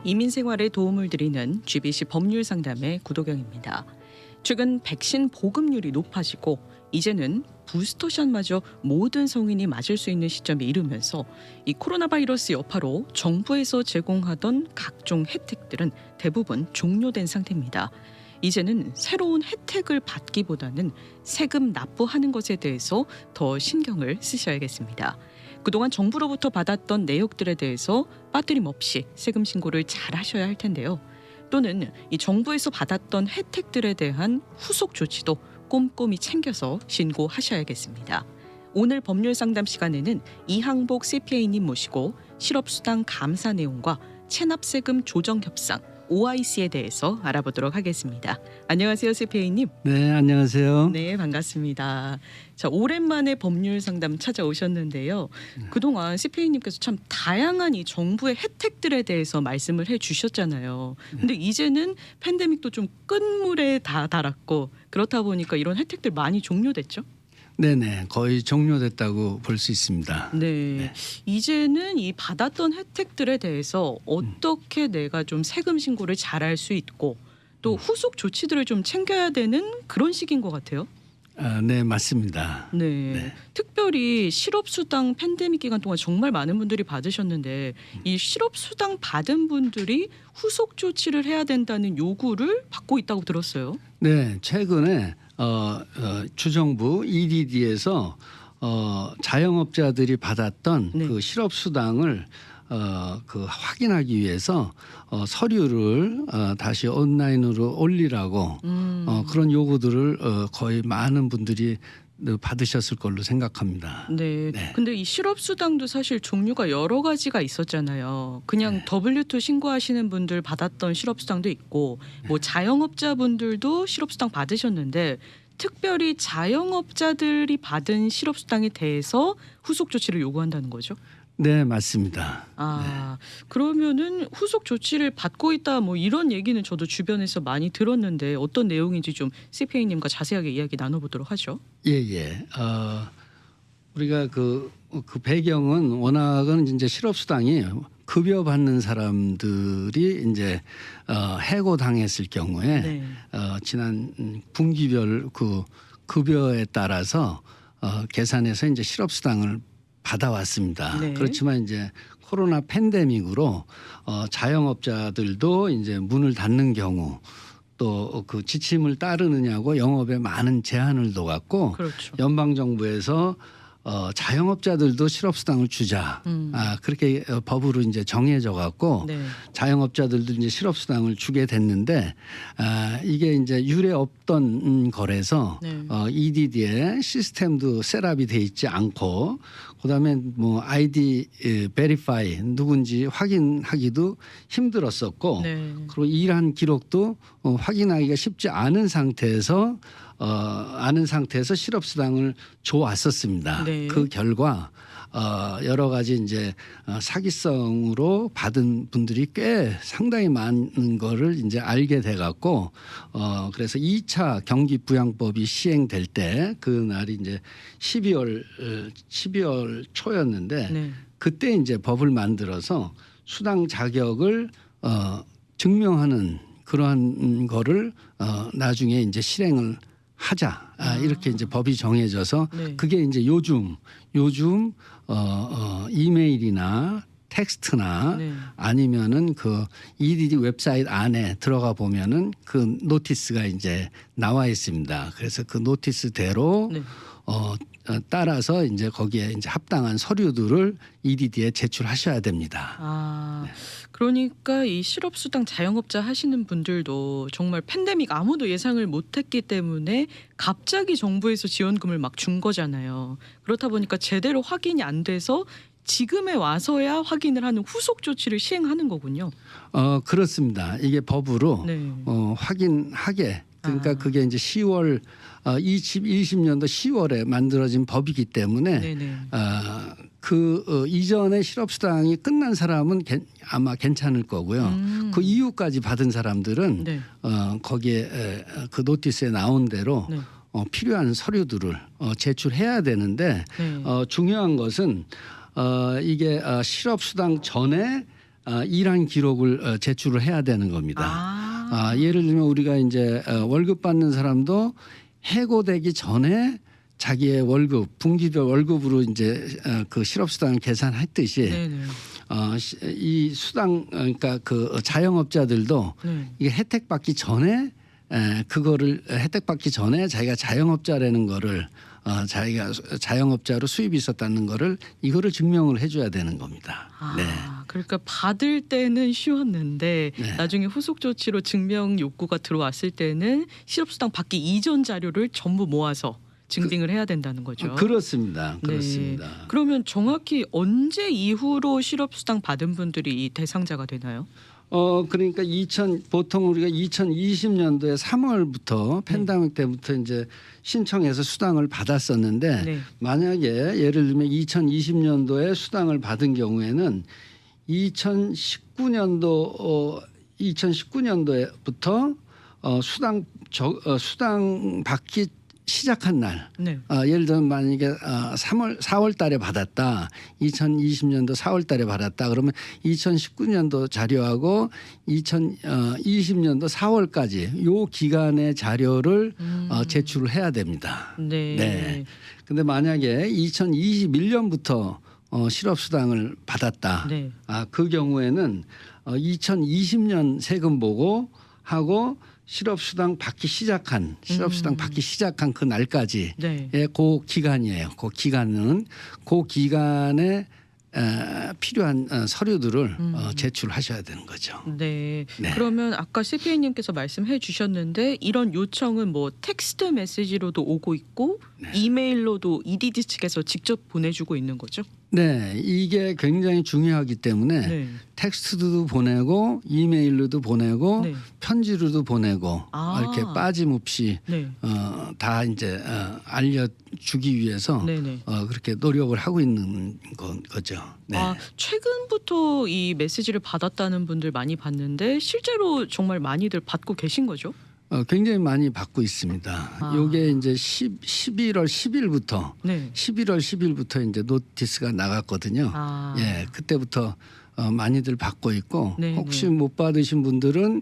이민 생활에 도움을 드리는 GBC 법률 상담의 구도경입니다. 최근 백신 보급률이 높아지고 이제는 부스터샷마저 모든 성인이 맞을 수 있는 시점에 이르면서 이 코로나 바이러스 여파로 정부에서 제공하던 각종 혜택들은 대부분 종료된 상태입니다. 이제는 새로운 혜택을 받기보다는 세금 납부하는 것에 대해서 더 신경을 쓰셔야겠습니다. 그동안 정부로부터 받았던 내역들에 대해서 빠뜨림 없이 세금 신고를 잘 하셔야 할 텐데요. 또는 이 정부에서 받았던 혜택들에 대한 후속 조치도 꼼꼼히 챙겨서 신고하셔야겠습니다. 오늘 법률 상담 시간에는 이항복 CPA님 모시고 실업수당 감사 내용과 체납세금 조정 협상 OIC에 대해서 알아보도록 하겠습니다. 안녕하세요, CPA님. 네, 안녕하세요. 네, 반갑습니다. 자, 오랜만에 법률 상담 찾아오셨는데요. 그동안 CPA님께서 참 다양한 이 정부의 혜택들에 대해서 말씀을 해주셨잖아요. 근데 이제는 팬데믹도 좀 끝물에 다 달았고 그렇다 보니까 이런 혜택들 많이 종료됐죠? 네네, 거의 종료됐다고 볼 수 있습니다. 네. 이제는 이 받았던 혜택들에 대해서 어떻게 내가 좀 세금 신고를 잘할 수 있고 또 후속 조치들을 좀 챙겨야 되는 그런 시기인 것 같아요. 네, 맞습니다. 네. 특별히 실업수당 팬데믹 기간 동안 정말 많은 분들이 받으셨는데 이 실업수당 받은 분들이 후속 조치를 해야 된다는 요구를 받고 있다고 들었어요. 네, 최근에 주정부 EDD에서 자영업자들이 받았던 네. 그 실업수당을 확인하기 위해서 서류를 다시 온라인으로 올리라고 그런 요구들을 거의 많은 분들이 받으셨을 걸로 생각합니다. 네. 네. 근데 이 실업수당도 사실 종류가 여러 가지가 있었잖아요. 그냥 네. W2 신고하시는 분들 받았던 실업수당도 있고 뭐 자영업자분들도 실업수당 받으셨는데 특별히 자영업자들이 받은 실업수당에 대해서 후속 조치를 요구한다는 거죠? 네, 맞습니다. 그러면은 후속 조치를 받고 있다 뭐 이런 얘기는 저도 주변에서 많이 들었는데 어떤 내용인지 좀 CPA님과 자세하게 이야기 나눠보도록 하죠. 예. 우리가 그 배경은 워낙은 이제 실업수당이 급여 받는 사람들이 이제 해고 당했을 경우에 네. 지난 분기별 그 급여에 따라서 계산해서 이제 실업수당을 받아왔습니다. 네. 그렇지만 이제 코로나 팬데믹으로 자영업자들도 이제 문을 닫는 경우 또 그 지침을 따르느냐고 영업에 많은 제한을 둬갖고 그렇죠. 연방 정부에서 자영업자들도 실업수당을 주자. 그렇게 법으로 이제 정해져 갖고 네. 자영업자들도 이제 실업수당을 주게 됐는데 이게 이제 유례 없던 거래서 네. EDD에 시스템도 셋업이 돼 있지 않고 그다음에 뭐 아이디 베리파이 누군지 확인하기도 힘들었었고 네. 그리고 일한 기록도 확인하기가 쉽지 않은 상태에서 실업수당을 줘왔었습니다. 네. 그 결과 여러 가지 이제 사기성으로 받은 분들이 꽤 상당히 많은 거를 이제 알게 돼 갖고 그래서 2차 경기부양법이 시행될 때 그날이 이제 12월 초였는데 네. 그때 이제 법을 만들어서 수당 자격을 증명하는 그러한 거를 나중에 이제 실행을 하자 이렇게 이제 법이 정해져서 네. 그게 이제 요즘 이메일이나 텍스트나 네. 아니면은 그 EDD 웹사이트 안에 들어가 보면은 그 노티스가 이제 나와 있습니다. 그래서 그 노티스대로 네. 따라서 이제 거기에 이제 합당한 서류들을 EDD에 제출하셔야 됩니다. 그러니까 이 실업수당 자영업자 하시는 분들도 정말 팬데믹 아무도 예상을 못했기 때문에 갑자기 정부에서 지원금을 막 준 거잖아요. 그렇다 보니까 제대로 확인이 안 돼서 지금에 와서야 확인을 하는 후속 조치를 시행하는 거군요. 그렇습니다. 이게 법으로 네. 확인하게 그러니까 그게 이제 10월 2020년도 10월에 만들어진 법이기 때문에 네네. 이전에 실업수당이 끝난 사람은 아마 괜찮을 거고요. 그 이후까지 받은 사람들은 네. 거기에 그 노티스에 나온 대로 네. 필요한 서류들을 제출해야 되는데 네. 중요한 것은 이게 실업수당 전에 일한 기록을 제출을 해야 되는 겁니다. 예를 들면 우리가 이제 월급 받는 사람도 해고되기 전에 자기의 월급 분기별 월급으로 이제 그 실업수당을 계산했듯이 네네. 이 수당 그러니까 그 자영업자들도 네. 이게 혜택 받기 전에 그거를 혜택 받기 전에 자기가 자영업자라는 거를 자기가 자영업자로 수입이 있었다는 거를 이거를 증명을 해줘야 되는 겁니다. 네. 그러니까 받을 때는 쉬웠는데 네. 나중에 후속 조치로 증명 욕구가 들어왔을 때는 실업수당 받기 이전 자료를 전부 모아서 증빙을 해야 된다는 거죠. 그렇습니다. 네. 그렇습니다. 그러면 정확히 언제 이후로 실업수당 받은 분들이 이 대상자가 되나요? 그러니까 보통 우리가 2020년도에 3월부터 팬데믹 때부터 이제 신청해서 수당을 받았었는데 네. 만약에 예를 들면 2020년도에 수당을 받은 경우에는 2019년도에부터 수당 받기 시작한 날, 네. 예를 들면 만약에 4월 달에 받았다, 2020년도 4월 달에 받았다, 그러면 2019년도 자료하고 2020년도 4월까지 요 기간의 자료를 제출을 해야 됩니다. 네. 네. 근데 만약에 2021년부터 실업수당을 받았다, 네. 그 경우에는 2020년 세금 보고 하고 실업수당 받기 시작한 그 날까지 네. 그 기간이에요. 그 기간에 필요한 서류들을 제출하셔야 되는 거죠. 네. 네. 그러면 아까 CPA님께서 말씀해 주셨는데 이런 요청은 뭐 텍스트 메시지로도 오고 있고 이메일로도 EDD 측에서 직접 보내주고 있는 거죠? 네, 이게 굉장히 중요하기 때문에 네. 텍스트도 보내고 이메일로도 보내고 네. 편지로도 보내고 이렇게 빠짐없이 네. 다 이제 알려주기 위해서 네네. 그렇게 노력을 하고 있는 거죠. 네. 최근부터 이 메시지를 받았다는 분들 많이 봤는데 실제로 정말 많이들 받고 계신 거죠? 굉장히 많이 받고 있습니다. 이게 이제 11월 10일부터 네. 11월 10일부터 이제 노티스가 나갔거든요. 예, 그때부터 많이들 받고 있고 네, 혹시 네. 못 받으신 분들은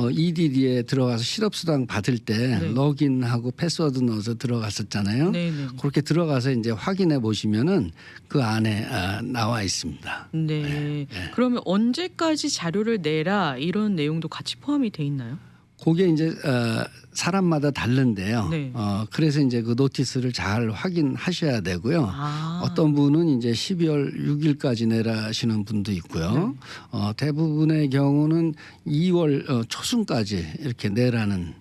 EDD에 들어가서 실업수당 받을 때 네. 로그인하고 패스워드 넣어서 들어갔었잖아요. 네네. 그렇게 들어가서 이제 확인해 보시면은 그 안에 나와 있습니다. 네. 그러면 언제까지 자료를 내라 이런 내용도 같이 포함이 돼 있나요? 그게 이제 사람마다 다른데요. 네. 그래서 이제 그 노티스를 잘 확인하셔야 되고요. 어떤 분은 이제 12월 6일까지 내라시는 분도 있고요. 대부분의 경우는 2월 초순까지 이렇게 내라는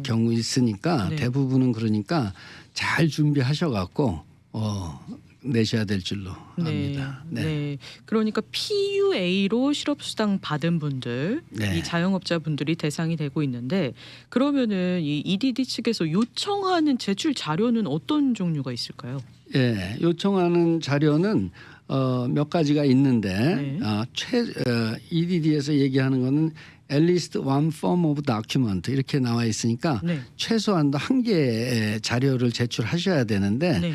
경우 있으니까 네. 대부분은 그러니까 잘 준비하셔갖고 내셔야 될 줄로 압니다. 네. 네. 그러니까 PUA로 실업수당 받은 분들, 네. 이 자영업자분들이 대상이 되고 있는데 그러면은 이 EDD 측에서 요청하는 제출 자료는 어떤 종류가 있을까요? 예, 요청하는 자료는 몇 가지가 있는데 네. EDD에서 얘기하는 거는 at least one form of document 이렇게 나와 있으니까 네. 최소한도 한 개의 자료를 제출하셔야 되는데 네.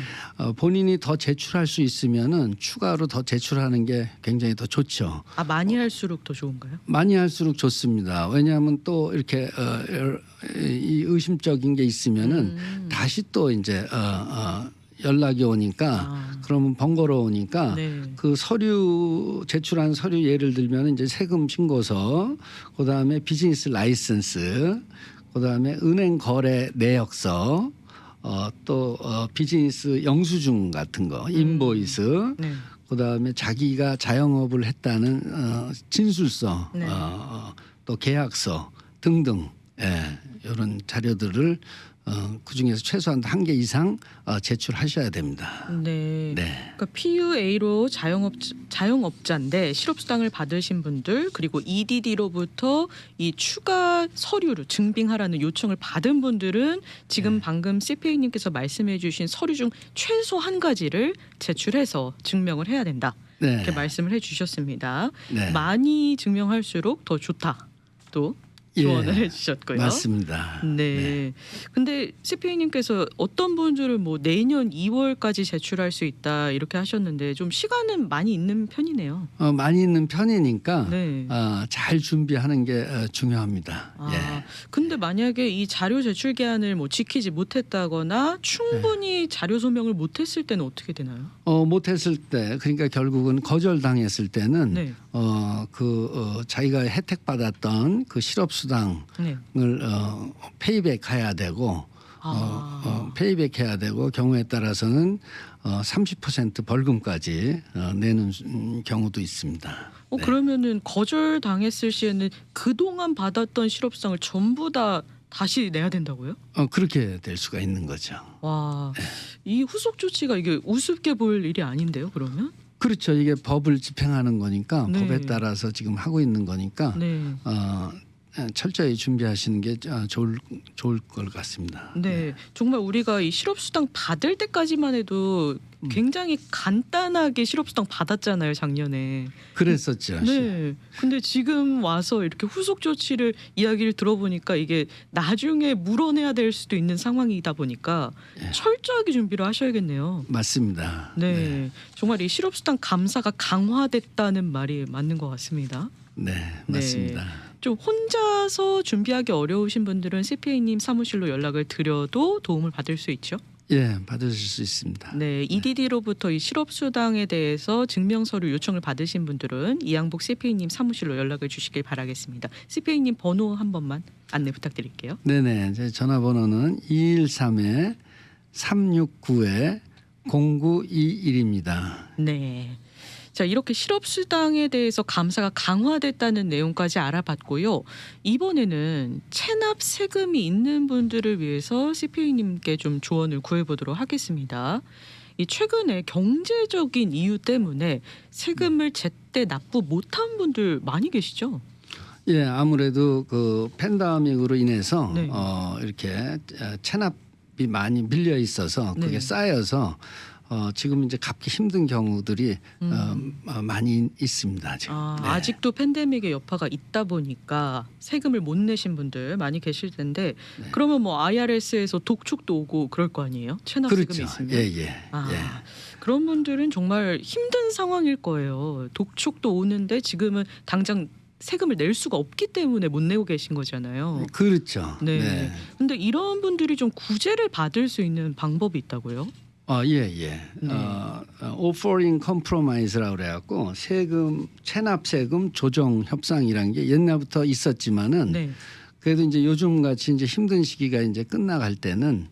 본인이 더 제출할 수 있으면은 추가로 더 제출하는 게 굉장히 더 좋죠. 많이 할수록 더 좋은가요? 많이 할수록 좋습니다. 왜냐하면 또 이렇게 이 의심적인 게 있으면은 다시 또 이제 연락이 오니까 그러면 번거로우니까 네. 그 서류 제출한 서류 예를 들면 이제 세금 신고서, 그다음에 비즈니스 라이선스, 그다음에 은행 거래 내역서, 또 비즈니스 영수증 같은 거, 인보이스, 네. 그다음에 자기가 자영업을 했다는 진술서, 네. 또 계약서 등등 이런 자료들을 그 중에서 최소한 한 개 이상 제출하셔야 됩니다. 네. 네. 그러니까 PUA로 자영업자인데 실업수당을 받으신 분들 그리고 EDD로부터 이 추가 서류를 증빙하라는 요청을 받은 분들은 지금 방금 CPA님께서 말씀해주신 서류 중 최소 한 가지를 제출해서 증명을 해야 된다. 네. 이렇게 말씀을 해주셨습니다. 네. 많이 증명할수록 더 좋다. 또 조언을 해주셨고요. 맞습니다. 네. 근데 CPA님께서 어떤 분들은 뭐 내년 2월까지 제출할 수 있다 이렇게 하셨는데 좀 시간은 많이 있는 편이네요. 많이 있는 편이니까 네. 잘 준비하는 게 중요합니다. 아, 근데 만약에 이 자료 제출 기한을 뭐 지키지 못했다거나 충분히 자료 소명을 못했을 때는 어떻게 되나요? 못했을 때, 그러니까 결국은 거절당했을 때는 네. 자기가 혜택받았던 그 실업수당을 네. 페이백해야 되고 페이백해야 되고 경우에 따라서는 30% 벌금까지 내는 경우도 있습니다. 네. 그러면은 거절 당했을 시에는 그동안 받았던 실업수당을 전부 다 다시 내야 된다고요? 그렇게 될 수가 있는 거죠. 와, 이 후속 조치가 이게 우습게 보일 일이 아닌데요, 그러면? 그렇죠. 이게 법을 집행하는 거니까 네. 법에 따라서 지금 하고 있는 거니까 네. 철저히 준비하시는 게 좋을 것 같습니다. 네, 정말 우리가 이 실업수당 받을 때까지만 해도 굉장히 간단하게 실업수당 받았잖아요, 작년에. 그랬었죠. 네. 근데 지금 와서 이렇게 후속 조치를 이야기를 들어보니까 이게 나중에 물어내야 될 수도 있는 상황이다 보니까 철저하게 준비를 하셔야겠네요. 맞습니다. 네. 정말 이 실업수당 감사가 강화됐다는 말이 맞는 것 같습니다. 네, 맞습니다. 좀 혼자서 준비하기 어려우신 분들은 CPA님 사무실로 연락을 드려도 도움을 받을 수 있죠? 예, 받으실 수 있습니다. 네, EDD로부터 이 실업수당에 대해서 증명서류 요청을 받으신 분들은 이양복 CPA님 사무실로 연락을 주시길 바라겠습니다. CPA님 번호 한 번만 안내 부탁드릴게요. 네네, 제 전화번호는 213-369-0921입니다. 네. 자, 이렇게 실업수당에 대해서 감사가 강화됐다는 내용까지 알아봤고요. 이번에는 체납 세금이 있는 분들을 위해서 CPA님께 좀 조언을 구해보도록 하겠습니다. 이 최근에 경제적인 이유 때문에 세금을 제때 납부 못한 분들 많이 계시죠? 예, 아무래도 그 팬데믹으로 인해서 네. 이렇게 체납이 많이 밀려 있어서 그게 네. 쌓여서 지금 이제 갚기 힘든 경우들이 많이 있습니다. 지금. 네. 아직도 팬데믹의 여파가 있다 보니까 세금을 못 내신 분들 많이 계실 텐데 그러면 뭐 IRS에서 독촉도 오고 그럴 거 아니에요? 체납 세금이 그렇죠. 있으면. 예. 그런 분들은 정말 힘든 상황일 거예요. 독촉도 오는데 지금은 당장 세금을 낼 수가 없기 때문에 못 내고 계신 거잖아요. 그렇죠. 네. 근데 이런 분들이 좀 구제를 받을 수 있는 방법이 있다고요? 예. Offering Compromise라고 그래갖고 체납 세금 조정 협상이라는 게 옛날부터 있었지만은 네. 그래도 이제 요즘 같이 이제 힘든 시기가 이제 끝나갈 때는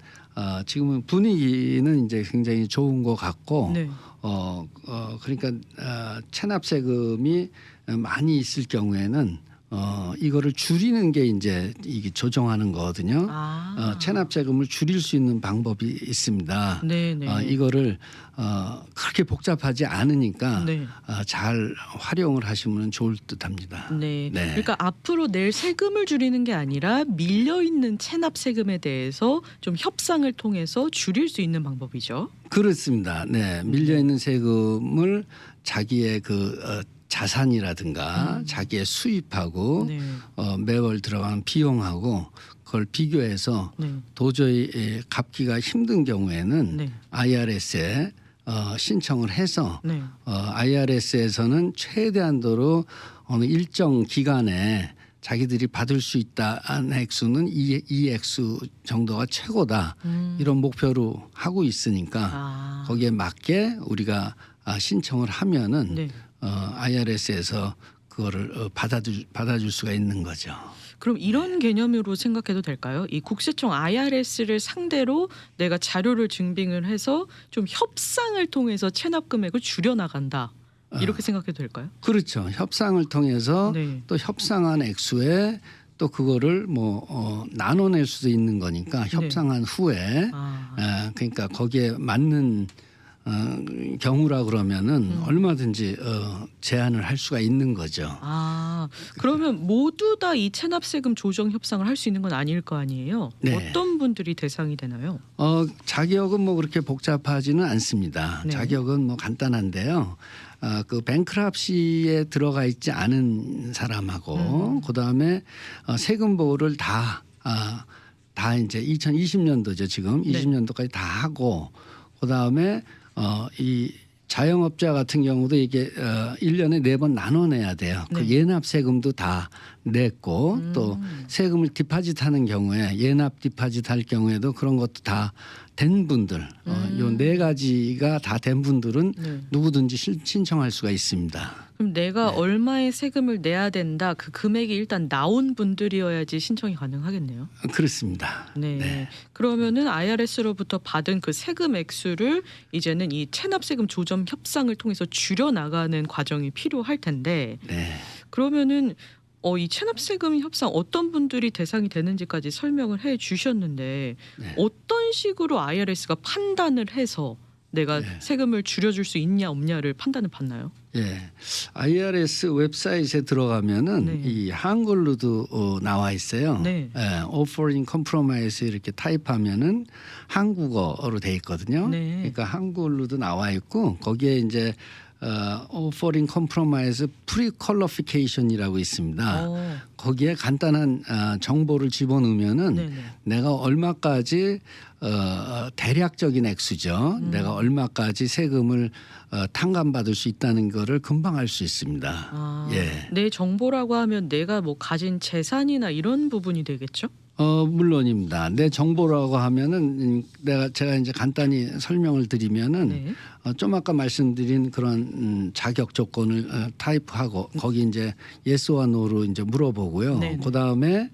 지금은 분위기는 이제 굉장히 좋은 것 같고 네. 그러니까 체납 세금이 많이 있을 경우에는 이거를 줄이는 게 이제 이게 조정하는 거거든요. 체납 세금을 줄일 수 있는 방법이 있습니다. 네네. 이거를 그렇게 복잡하지 않으니까 네. 잘 활용을 하시면 좋을 듯합니다. 네. 그러니까 앞으로 낼 세금을 줄이는 게 아니라 밀려 있는 체납 세금에 대해서 좀 협상을 통해서 줄일 수 있는 방법이죠. 그렇습니다. 네, 밀려 있는 세금을 자기의 자산이라든가 자기의 수입하고 네. 매월 들어가는 비용하고 그걸 비교해서 네. 도저히 갚기가 힘든 경우에는 네. IRS에 신청을 해서 네. IRS에서는 최대한도로 어느 일정 기간에 자기들이 받을 수 있다는 액수는 이 액수 정도가 최고다 이런 목표로 하고 있으니까 거기에 맞게 우리가 신청을 하면은 네. IRS에서 그거를 받아줄 수가 있는 거죠. 그럼 이런 개념으로 생각해도 될까요? 이 국세청 IRS를 상대로 내가 자료를 증빙을 해서 좀 협상을 통해서 체납 금액을 줄여 나간다. 이렇게 생각해도 될까요? 그렇죠. 협상을 통해서 네. 또 협상한 액수에 또 그거를 나눠낼 수도 있는 거니까 협상한 후에 그러니까 거기에 맞는 경우라 그러면은 얼마든지 제한을 할 수가 있는 거죠. 아, 그러면 모두 다 이 체납세금 조정 협상을 할 수 있는 건 아닐 거 아니에요? 네. 어떤 분들이 대상이 되나요? 자격은 뭐 그렇게 복잡하지는 않습니다. 네. 자격은 뭐 간단한데요. 그 뱅크럽시에 들어가 있지 않은 사람하고 그다음에 세금 보호를 다 이제 2020년도죠. 지금 네. 20년도까지 다 하고 그다음에 이 자영업자 같은 경우도 이게 1년에 4번 나눠내야 돼요. 그 네. 예납 세금도 다 냈고 또 세금을 디파짓하는 경우에 예납 디파짓 할 경우에도 그런 것도 다 된 분들 요 4가지가 다 된 분들은 네. 누구든지 신청할 수가 있습니다. 그럼 내가 네. 얼마의 세금을 내야 된다. 그 금액이 일단 나온 분들이어야지 신청이 가능하겠네요. 그렇습니다. 네. 네. 그러면은 IRS로부터 받은 그 세금 액수를 이제는 이 체납세금 조정 협상을 통해서 줄여 나가는 과정이 필요할 텐데 네. 그러면은 이 체납세금 협상 어떤 분들이 대상이 되는지까지 설명을 해 주셨는데 네. 어떤 식으로 IRS가 판단을 해서 내가 네. 세금을 줄여줄 수 있냐 없냐를 판단을 받나요? 예, IRS 웹사이트에 들어가면은 네. 이 한글로도 나와 있어요. 네. All Foreign Compromise 이렇게 타입하면은 한국어로 돼 있거든요. 네. 그러니까 한글로도 나와 있고 거기에 이제 All Foreign Compromise Pre-Qualification이라고 있습니다. 거기에 간단한 정보를 집어넣으면은 네네. 내가 얼마까지 대략적인 액수죠. 내가 얼마까지 세금을 탕감받을 수 있다는 거를 금방 알 수 있습니다. 예. 내 정보라고 하면 내가 뭐 가진 재산이나 이런 부분이 되겠죠? 물론입니다. 내 정보라고 하면은 제가 이제 간단히 설명을 드리면은 네. 좀 아까 말씀드린 그런 자격 조건을 타입하고 거기 이제 예스와 노로 이제 물어보고요. 네네. 그다음에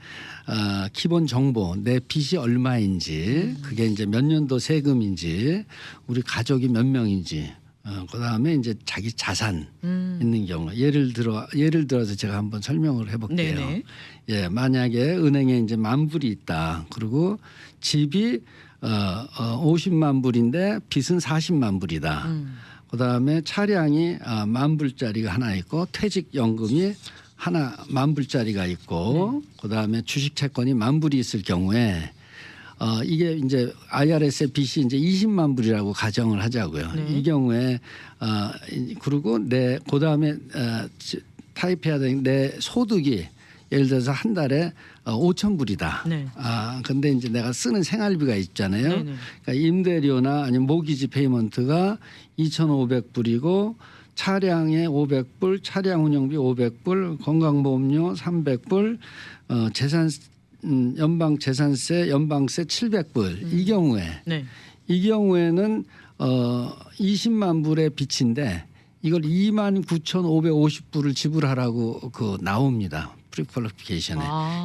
기본 정보 내 빚이 얼마인지 그게 이제 몇 년도 세금인지 우리 가족이 몇 명인지 그다음에 이제 자기 자산 있는 경우 예를 들어서 제가 한번 설명을 해볼게요. 네네. 예, 만약에 은행에 이제 10,000불이 있다. 그리고 집이 50만 불인데 빚은 40만 불이다. 그다음에 차량이 10,000불짜리가 하나 있고 퇴직연금이 하나 10,000불짜리가 있고 그다음에 주식 채권이 10,000불이 있을 경우에 이게 이제 IRS의 빚이 이제 20만 불이라고 가정을 하자고요. 네. 이 경우에 그리고 그다음에 타입해야 되는 내 소득이 예를 들어서 한 달에 5,000불이다. 네. 근데 이제 내가 쓰는 생활비가 있잖아요. 네네. 그러니까 임대료나 아니면 모기지 페이먼트가 2,500불이고 차량에 500불, 차량 운영비 500불, 건강보험료 300불, 연방 재산세, 연방세 700불. 이 경우에 네. 이 경우에는 20만 불의 빚인데 이걸 29,550불을 지불하라고 나옵니다. 프리퀄리피케이션에.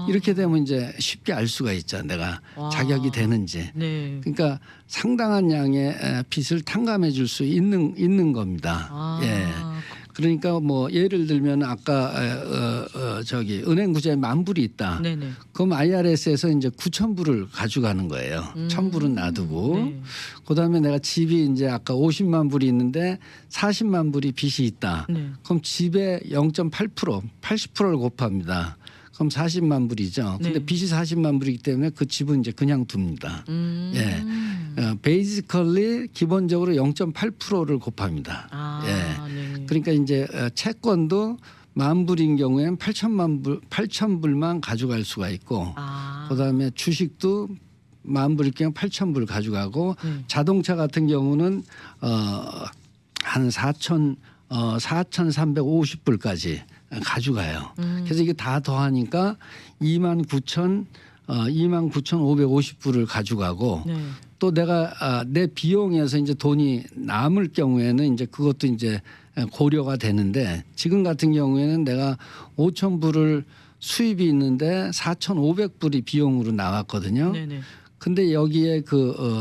이렇게 되면 이제 쉽게 알 수가 있죠. 내가 자격이 되는지. 네. 그러니까 상당한 양의 빚을 탕감해 줄 수 있는 겁니다. 예. 그러니까 뭐 예를 들면 아까 저기 은행 구제에 10,000불이 있다. 네네. 그럼 IRS에서 이제 9,000불을 가져가는 거예요. 1,000불은 놔두고 네. 그다음에 내가 집이 이제 아까 50만 불이 있는데 40만 불이 빚이 있다. 네. 그럼 집의 0.8% 80%를 곱합니다. 그럼 40만 불이죠. 근데 네. 빚이 40만 불이기 때문에 그 집은 이제 그냥 둡니다. 예. 베이지컬리 기본적으로 0.8%를 곱합니다. 예. 네. 그러니까 이제 채권도 10,000불인 경우에는 8,000불만 가져갈 수가 있고 그다음에 주식도 10,000불일 경우 8,000불 가져가고 자동차 같은 경우는 한 4,350불까지 가져가요. 그래서 이게 다 더하니까 29,550불을 가져가고 네. 또 내가 내 비용에서 이제 돈이 남을 경우에는 이제 그것도 이제 고려가 되는데 지금 같은 경우에는 내가 5,000불을 수입이 있는데 4,500불이 비용으로 나왔거든요. 네네. 근데 여기에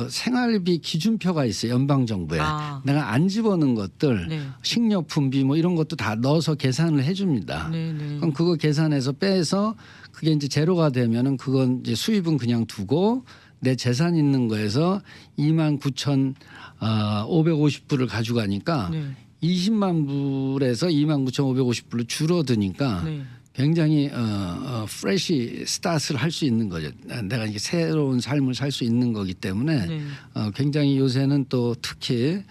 생활비 기준표가 있어요. 연방정부에. 내가 안 집어넣은 것들 네. 식료품비 뭐 이런 것도 다 넣어서 계산을 해줍니다. 네네. 그럼 그거 계산해서 빼서 그게 이제 제로가 되면은 그건 이제 수입은 그냥 두고 내 재산 있는 거에서 29,550불을 가져가니까 네. 20만 불에서 29,550불로 줄어드니까 네. 굉장히 프레시 스타트를 할 수 있는 거죠. 내가 이게 새로운 삶을 살 수 있는 거기 때문에 네. 굉장히 요새는 또 특히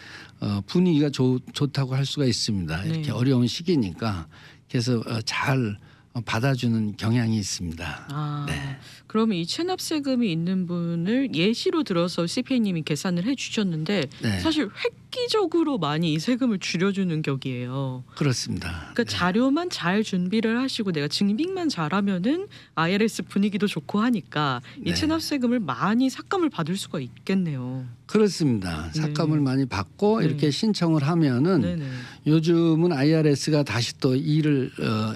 분위기가 좋다고 할 수가 있습니다. 이렇게 네. 어려운 시기니까 그래서 잘 받아주는 경향이 있습니다. 아, 네. 그러면 이 체납세금이 있는 분을 예시로 들어서 CPA님이 계산을 해주셨는데 네. 사실 획기적으로 많이 이 세금을 줄여주는 격이에요. 그렇습니다. 그러니까 네. 자료만 잘 준비를 하시고 내가 증빙만 잘하면은 IRS 분위기도 좋고 하니까 이 네. 체납세금을 많이 삭감을 받을 수가 있겠네요. 그렇습니다. 삭감을 네. 많이 받고 네. 이렇게 신청을 하면은 네네. 요즘은 IRS가 다시 또 일을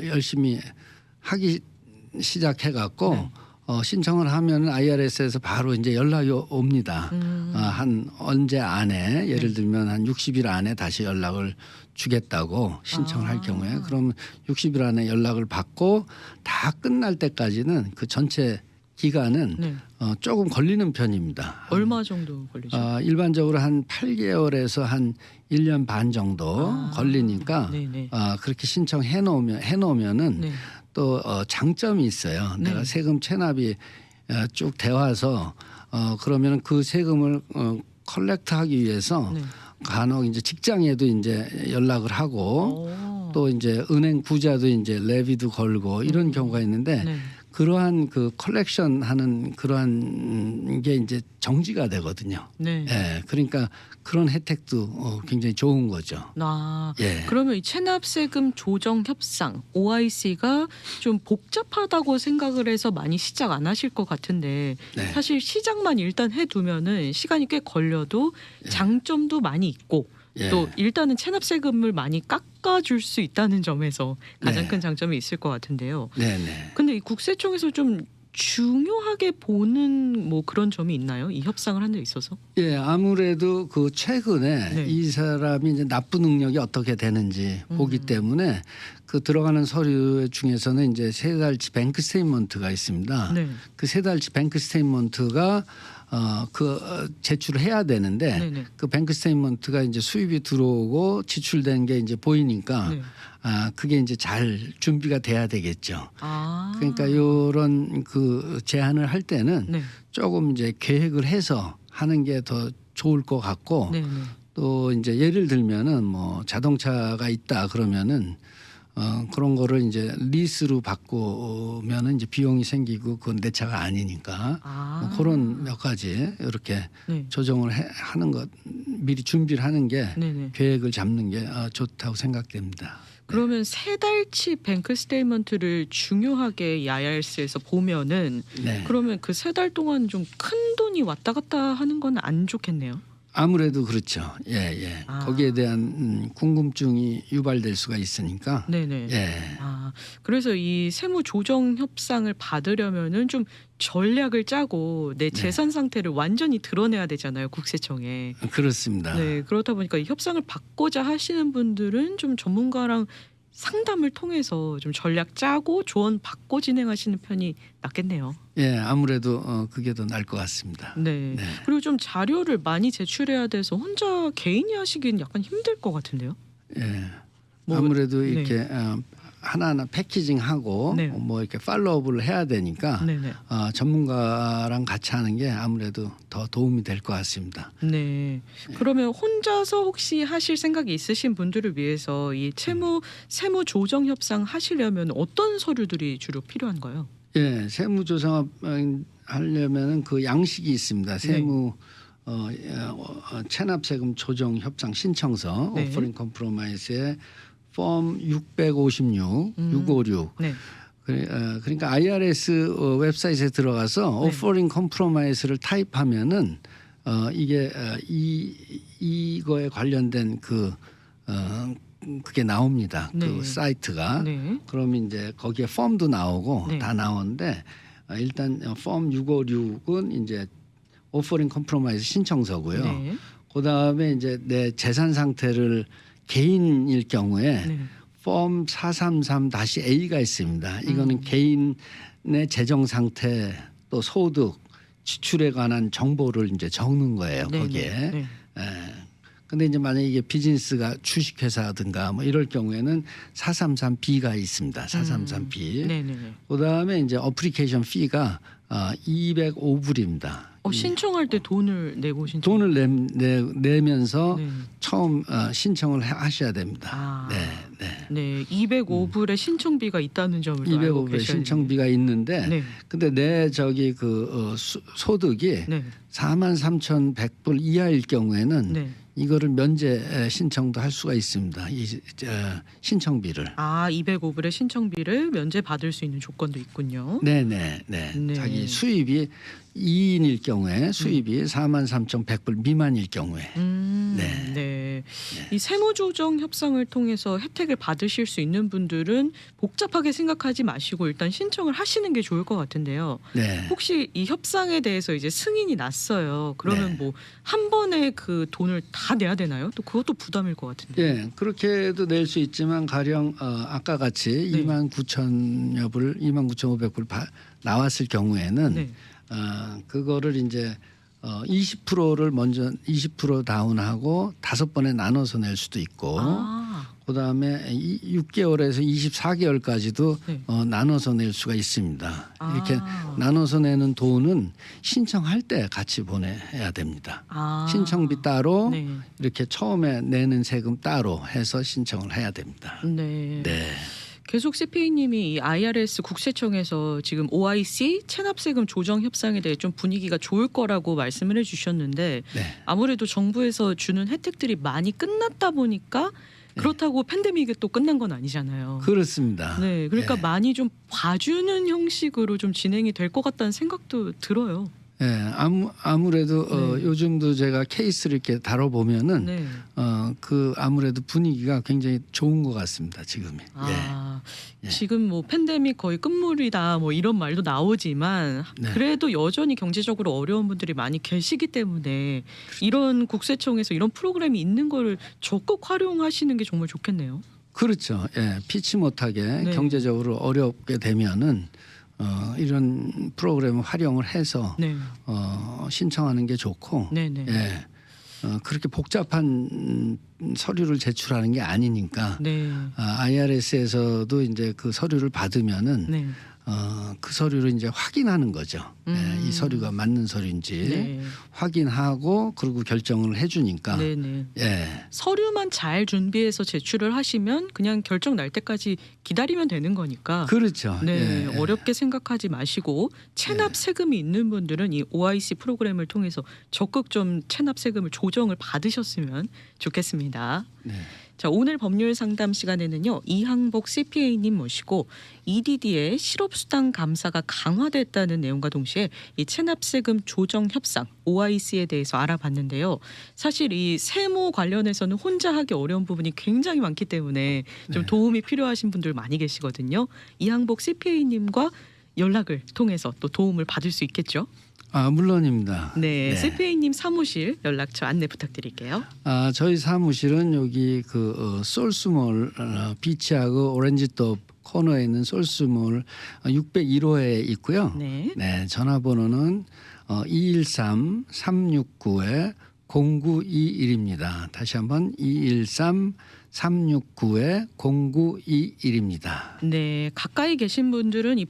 열심히 하기 시작해 갖고 네. 신청을 하면은 IRS에서 바로 이제 연락이 옵니다. 한 언제 안에 예를 네. 들면 한 60일 안에 다시 연락을 주겠다고 신청을 할 경우에 그럼 60일 안에 연락을 받고 다 끝날 때까지는 그 전체 기간은 네. 조금 걸리는 편입니다. 얼마 정도 걸리죠? 일반적으로 한 8개월에서 한 1년 반 정도 걸리니까 네네. 그렇게 신청해 놓으면은 네. 또 장점이 있어요. 네. 내가 세금 체납이 쭉 되와서 그러면은 그 세금을 컬렉트하기 위해서 네. 간혹 이제 직장에도 이제 연락을 하고 오. 또 이제 은행 부자도 이제 레비도 걸고 이런 경우가 있는데 네. 그러한 그 컬렉션 하는 그러한 게 이제 정지가 되거든요. 네. 예. 그러니까 그런 혜택도 굉장히 좋은 거죠. 아, 예. 그러면 이 체납세금 조정 협상 OIC가 좀 복잡하다고 생각을 해서 많이 시작 안 하실 것 같은데 네. 사실 시작만 일단 해두면은 시간이 꽤 걸려도 장점도 많이 있고 예. 또 일단은 체납세금을 많이 깎아줄 수 있다는 점에서 가장 네. 큰 장점이 있을 것 같은데요. 네네. 근데 이 국세청에서 좀 중요하게 보는 뭐 그런 점이 있나요? 이 협상을 하는 데 있어서? 예, 아무래도 그 최근에 네. 이 사람이 이제 납부 능력이 어떻게 되는지 보기 때문에 그 들어가는 서류 중에서는 이제 세 달치 뱅크 스테이트먼트가 있습니다. 네. 그 세 달치 뱅크 스테이트먼트가 제출을 해야 되는데 네네. 그 뱅크 스테이트먼트가 이제 수입이 들어오고 지출된 게 이제 보이니까 네. 그게 이제 잘 준비가 돼야 되겠죠. 아. 그러니까 요런 그 제안을 할 때는 네. 조금 이제 계획을 해서 하는 게 더 좋을 것 같고 네네. 또 이제 예를 들면은 뭐 자동차가 있다 그러면은 그런 거를 이제 리스로 바꾸면은 이제 비용이 생기고 그건 내 차가 아니니까 아. 뭐 그런 몇 가지 이렇게 네. 조정을 하는 것 미리 준비를 하는 게 네네. 계획을 잡는 게 좋다고 생각됩니다. 그러면 세 달치 뱅크 스테이트먼트를 중요하게 이 IRS에서 보면은 네. 그러면 그 세 달 동안 좀 큰 돈이 왔다 갔다 하는 건 안 좋겠네요. 아무래도 그렇죠. 예, 예. 아. 거기에 대한 궁금증이 유발될 수가 있으니까. 네네. 예. 아, 그래서 이 세무 조정 협상을 받으려면은 좀 전략을 짜고 내 재산 상태를 완전히 드러내야 되잖아요, 국세청에. 그렇습니다. 네, 그렇다 보니까 이 협상을 받고자 하시는 분들은 좀 전문가랑 상담을 통해서 좀 전략 짜고 조언 받고 진행하시는 편이 낫겠네요. 예, 아무래도 그게 더 나을 것 같습니다. 네. 네. 그리고 좀 자료를 많이 제출해야 돼서 혼자 개인이 하시기는 약간 힘들 것 같은데요. 예. 뭐, 아무래도 네. 이렇게 하나하나 패키징하고 네. 뭐 이렇게 팔로우업을 해야 되니까 네네. 전문가랑 같이 하는 게 아무래도 더 도움이 될 것 같습니다. 네. 그러면 혼자서 혹시 하실 생각이 있으신 분들을 위해서 이 세무 조정 협상 하시려면 어떤 서류들이 주로 필요한가요? 예, 세무조사 하려면은 그 양식이 있습니다. 세무 체납세금 조정 협상 신청서 네. 오퍼링 컴프로마이스의 폼 656, 656. 네. 그러니까 IRS 웹사이트에 들어가서 네. 오퍼링 컴프로마이스를 타입하면은 이게 이거에 관련된 그게 나옵니다. 네. 그 사이트가. 네. 그러면 이제 거기에 폼도 나오고 네. 다 나오는데 일단 폼 656은 이제 오퍼링 컴프로마이스 신청서고요. 네. 그다음에 이제 내 재산 상태를 개인일 경우에 네. 폼 433-A가 있습니다. 이거는 개인의 재정 상태 또 소득, 지출에 관한 정보를 이제 적는 거예요. 네, 거기에. 네. 예. 근데 이제 만약에 이게 비즈니스가 주식회사든가 뭐 이럴 경우에는 433B가 있습니다. 433B. 네네. 그다음에 이제 어플리케이션 피가 205불입니다. 신청할 때 돈을 내고 신청. 돈을 내면서 네. 처음 신청을 하셔야 됩니다. 아. 네. 네, 205불의 신청비가 있다는 점을 또 알고 205불의 계셔야 신청비가 있는데 네. 근데 내 저기 소득이 네. 43,100불 이하일 경우에는 네. 이거를 면제 신청도 할 수가 있습니다. 이 신청비를. 205불의 신청비를 면제받을 수 있는 조건도 있군요. 네네. 네. 자기 수입이 2인일 경우에 수입이 43,100불 미만일 경우에. 네. 네. 이 세무조정 협상을 통해서 혜택을 받으실 수 있는 분들은 복잡하게 생각하지 마시고 일단 신청을 하시는 게 좋을 것 같은데요. 네. 혹시 이 협상에 대해서 이제 승인이 났어요. 그러면 네. 뭐 한 번에 그 돈을 다 내야 되나요? 또 그것도 부담일 것 같은데. 예, 그렇게도 낼 수 있지만 가령 아까 같이 네. 29,000여 불, 29,500불 나왔을 경우에는 네. 그거를 이제 20%를 먼저 20% 다운하고 5번에 나눠서 낼 수도 있고 그다음에 6개월에서 24개월까지도 네. 나눠서 낼 수가 있습니다. 이렇게 아. 나눠서 내는 돈은 신청할 때 같이 보내야 됩니다. 신청비 따로 네. 이렇게 처음에 내는 세금 따로 해서 신청을 해야 됩니다. 네. 네. 계속 CPA님이 이 IRS 국세청에서 지금 OIC 체납세금 조정 협상에 대해 좀 분위기가 좋을 거라고 말씀을 해주셨는데 네. 아무래도 정부에서 주는 혜택들이 많이 끝났다 보니까 그렇다고 팬데믹이 또 끝난 건 아니잖아요. 그렇습니다. 네, 그러니까 네. 많이 좀 봐주는 형식으로 좀 진행이 될 것 같다는 생각도 들어요. 예, 아무래도 네. 요즘도 제가 케이스를 이렇게 다뤄보면은 네. 그 아무래도 분위기가 굉장히 좋은 것 같습니다. 지금이. 예. 지금 뭐 팬데믹 거의 끝물이다 뭐 이런 말도 나오지만 네. 그래도 여전히 경제적으로 어려운 분들이 많이 계시기 때문에 이런 국세청에서 이런 프로그램이 있는 거를 적극 활용하시는 게 정말 좋겠네요. 그렇죠. 예, 피치 못하게 네. 경제적으로 어렵게 되면은 이런 프로그램을 활용을 해서 네. 신청하는 게 좋고. 네네. 예. 그렇게 복잡한 서류를 제출하는 게 아니니까 네. IRS에서도 이제 그 서류를 받으면은 네. 그 서류를 이제 확인하는 거죠. 이 서류가 맞는 서류인지 네. 확인하고 그리고 결정을 해주니까. 네네. 예. 서류만 잘 준비해서 제출을 하시면 그냥 결정 날 때까지 기다리면 되는 거니까. 그렇죠. 네, 예. 어렵게 생각하지 마시고 체납 세금이 있는 분들은 이 OIC 프로그램을 통해서 적극 좀 체납 세금을 조정을 받으셨으면 좋겠습니다. 네. 자, 오늘 법률 상담 시간에는요. 이항복 CPA님 모시고 EDD의 실업수당 감사가 강화됐다는 내용과 동시에 이 체납세금 조정 협상 OIC에 대해서 알아봤는데요. 사실 이 세무 관련해서는 혼자 하기 어려운 부분이 굉장히 많기 때문에 좀 도움이 필요하신 분들 많이 계시거든요. 이항복 CPA님과 연락을 통해서 또 도움을 받을 수 있겠죠. 물론입니다. 네, CPA님 사무실 연락처 안내 부탁드릴게요. 저희 사무실은 여기 그 솔스몰 비치하고 오렌지톱 코너에 있는 솔스몰 601호에 있고요. 네. 네, 전화번호는 213-369-0921입니다. 다시 한번 213-369-0921입니다. 네, 가까이 계신 분들은 이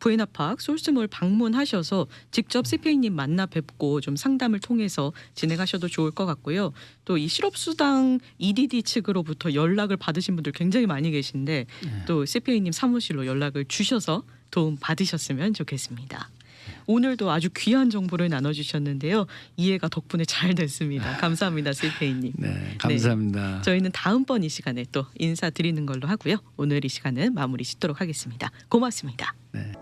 부에나팍 솔스몰 방문하셔서 직접 CPA님 만나 뵙고 좀 상담을 통해서 진행하셔도 좋을 것 같고요. 또 이 실업수당 EDD 측으로부터 연락을 받으신 분들 굉장히 많이 계신데 또 CPA님 사무실로 연락을 주셔서 도움 받으셨으면 좋겠습니다. 오늘도 아주 귀한 정보를 나눠주셨는데요. 이해가 덕분에 잘 됐습니다. 감사합니다, CPA님. 네, 감사합니다. 네, 저희는 다음번 이 시간에 또 인사드리는 걸로 하고요. 오늘 이 시간은 마무리 짓도록 하겠습니다. 고맙습니다. 네.